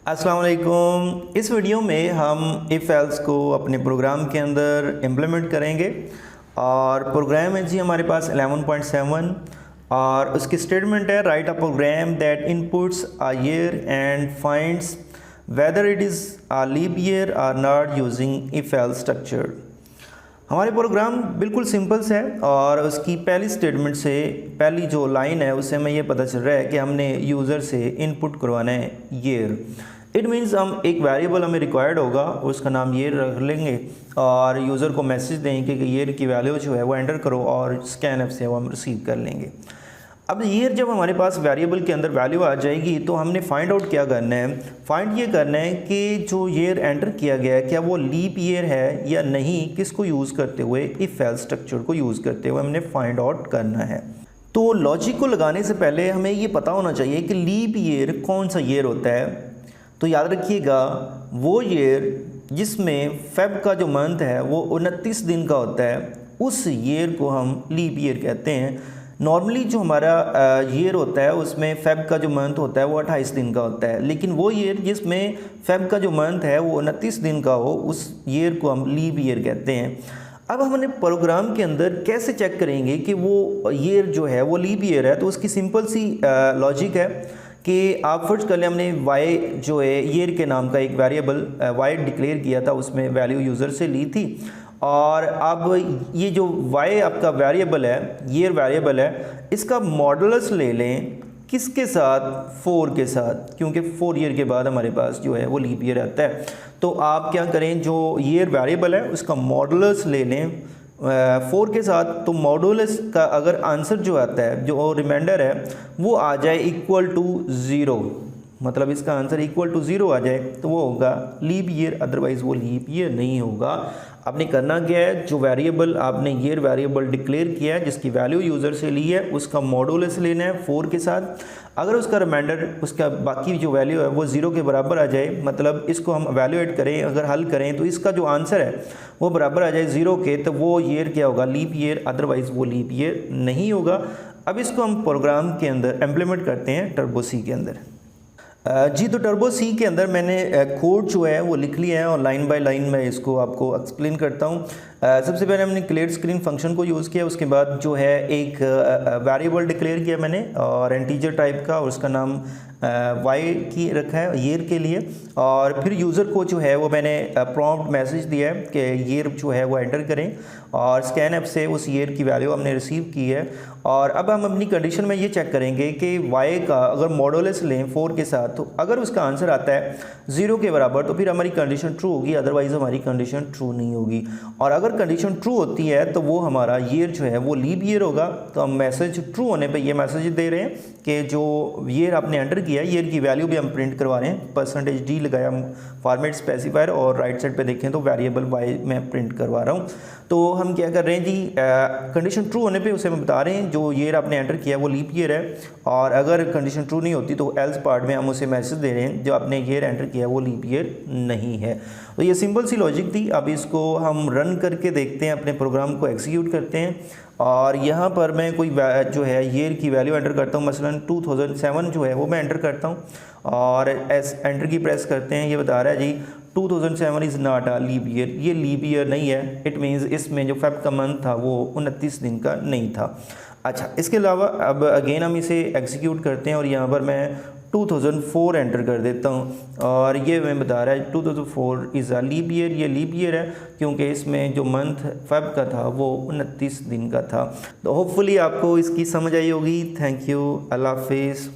अस्सलाम वालेकुम। इस वीडियो में हम इफ़ एल्स को अपने प्रोग्राम के अंदर इम्प्लीमेंट करेंगे और प्रोग्राम है जी हमारे पास 11.7 और उसकी स्टेटमेंट है write a program that inputs a year and finds whether it is a leap year or not using if else structure. हमारे प्रोग्राम बिल्कुल सिंपल से है और उसकी पहली स्टेटमेंट से पहली जो लाइन है उससे हमें ये पता चल रहा है कि हमने यूज़र से इनपुट करवाना है ईयर। इट मीन्स हम एक वेरिएबल हमें रिक्वायर्ड होगा, उसका नाम ईयर रख लेंगे और यूज़र को मैसेज देंगे कि ईयर की वैल्यू जो है वो एंटर करो और स्कैन ऐप से वो हम रिसीव कर लेंगे। अब ईयर जब हमारे पास वेरिएबल के अंदर वैल्यू आ जाएगी तो हमने फाइंड आउट क्या करना है, फाइंड ये करना है कि जो ईयर एंटर किया गया है क्या वो लीप ईयर है या नहीं, किसको यूज़ करते हुए, इफ एल्स स्ट्रक्चर को यूज़ करते हुए हमने फाइंड आउट करना है। तो लॉजिक को लगाने से पहले हमें ये पता होना चाहिए कि लीप ईयर कौन सा ईयर होता है। तो याद रखिएगा वो ईयर जिसमें फेब का जो मंथ है वो 29 दिन का होता है, उस ईयर को हम लीप ईयर कहते हैं। नॉर्मली जो हमारा ईयर होता है उसमें फेब का जो मंथ होता है वो 28 दिन का होता है, लेकिन वो ईयर जिसमें फेब का जो मंथ है वो 29 दिन का हो उस ईयर को हम लीप ईयर कहते हैं। अब हमने प्रोग्राम के अंदर कैसे चेक करेंगे कि वो ईयर जो है वो लीप ईयर है, तो उसकी सिंपल सी लॉजिक है कि आप फर्स्ट कर लें, हमने वाई जो है ईयर के नाम का एक वेरिएबल वाई डिक्लेयर किया था, उसमें वैल्यू यूज़र से ली थी और अब ये जो वाई आपका वेरिएबल है, ईयर वेरिएबल है, इसका मॉडुलस ले लें किसके साथ, 4 के साथ, क्योंकि 4 ईयर के बाद हमारे पास जो है वो लीप ईयर आता है। तो आप क्या करें, जो ईयर वेरिएबल है उसका मॉडुलस ले लें 4 के साथ। तो मॉडुलस का अगर आंसर जो आता है, जो रिमाइंडर है वो आ जाए इक्वल टू 0, मतलब इसका आंसर इक्वल टू 0 आ जाए तो वो होगा लीप ईयर, अदरवाइज़ वो लीप ईयर नहीं होगा। आपने करना क्या है, जो वेरिएबल आपने ईयर वेरिएबल डिक्लेयर किया है जिसकी वैल्यू यूज़र से ली है उसका मॉडुलस लेना है 4 के साथ। अगर उसका रिमाइंडर, उसका बाकी जो वैल्यू है वो 0 के बराबर आ जाए, मतलब इसको हम वैल्यूएट करें, अगर हल करें तो इसका जो आंसर है वो बराबर आ जाए 0 के, तो वो ईयर क्या होगा, लीप ईयर, अदरवाइज़ वो लीप ईयर नहीं होगा। अब इसको हम प्रोग्राम के अंदर इम्प्लीमेंट करते हैं टर्बो सी के अंदर। जी, तो टर्बो सी के अंदर मैंने कोड जो है वो लिख लिया है और लाइन बाय लाइन मैं इसको आपको एक्सप्लेन करता हूँ। सबसे पहले हमने क्लियर स्क्रीन फंक्शन को यूज़ किया, उसके बाद जो है एक वेरिएबल डिक्लेयर किया मैंने और इंटीजर टाइप का, और उसका नाम वाई की रखा है ईयर के लिए, और फिर यूज़र को जो है वो मैंने प्रॉम्प्ट मैसेज दिया है कि ईयर जो है वो एंटर करें और स्कैन ऐप से उस ईयर की वैल्यू हमने रिसीव की है। और अब हम अपनी कंडीशन में ये चेक करेंगे कि वाई का अगर मॉडुलस लें 4 के साथ, तो अगर उसका आंसर आता है 0 के बराबर तो फिर हमारी कंडीशन ट्रू होगी, अदरवाइज़ हमारी कंडीशन ट्रू नहीं होगी। और अगर कंडीशन ट्रू होती है तो वो हमारा ईयर जो है वो लीप ईयर होगा। तो हम मैसेज ट्रू होने पे ये मैसेज दे रहे हैं कि जो ईयर आपने एंटर किया है, ईयर की वैल्यू भी हम प्रिंट करवा रहे हैं, %d लगाया हम फॉर्मेट स्पेसिफायर, और राइट साइड पे देखें तो वेरिएबल वाई मैं प्रिंट करवा रहा हूँ। तो हम क्या कर रहे हैं जी, कंडीशन ट्रू होने पे उसे हम बता रहे हैं जो ईयर आपने एंटर किया है वो लीप ईयर है, और अगर कंडीशन ट्रू नहीं होती तो एल्स पार्ट में हम उसे मैसेज दे रहे हैं जो आपने ईयर एंटर किया है वो लीप ईयर नहीं है। तो ये सिंपल सी लॉजिक थी। अब इसको हम रन करके देखते हैं, अपने प्रोग्राम को एग्जीक्यूट करते हैं और यहाँ पर मैं कोई जो है ईयर की वैल्यू एंटर करता हूँ, मसलन 2007 जो है वो मैं एंटर करता हूँ और एंटर की प्रेस करते हैं। ये बता रहा है जी 2007 is not a leap year, ये लीप ईयर नहीं है। इट मीन्स इसमें जो फेब का मंथ था वो 29 दिन का नहीं था। अच्छा, इसके अलावा अब अगेन हम इसे एग्जीक्यूट करते हैं और यहाँ पर मैं 2004 एंटर कर देता हूँ और ये मैं बता रहा है 2004 इज़ अ लीप ईयर, ये लीप ईयर है क्योंकि इसमें जो मंथ फेब का था वो 29 दिन का था। तो होपफुली आपको इसकी समझ आई होगी। थैंक यू, अल्लाह हाफिज़।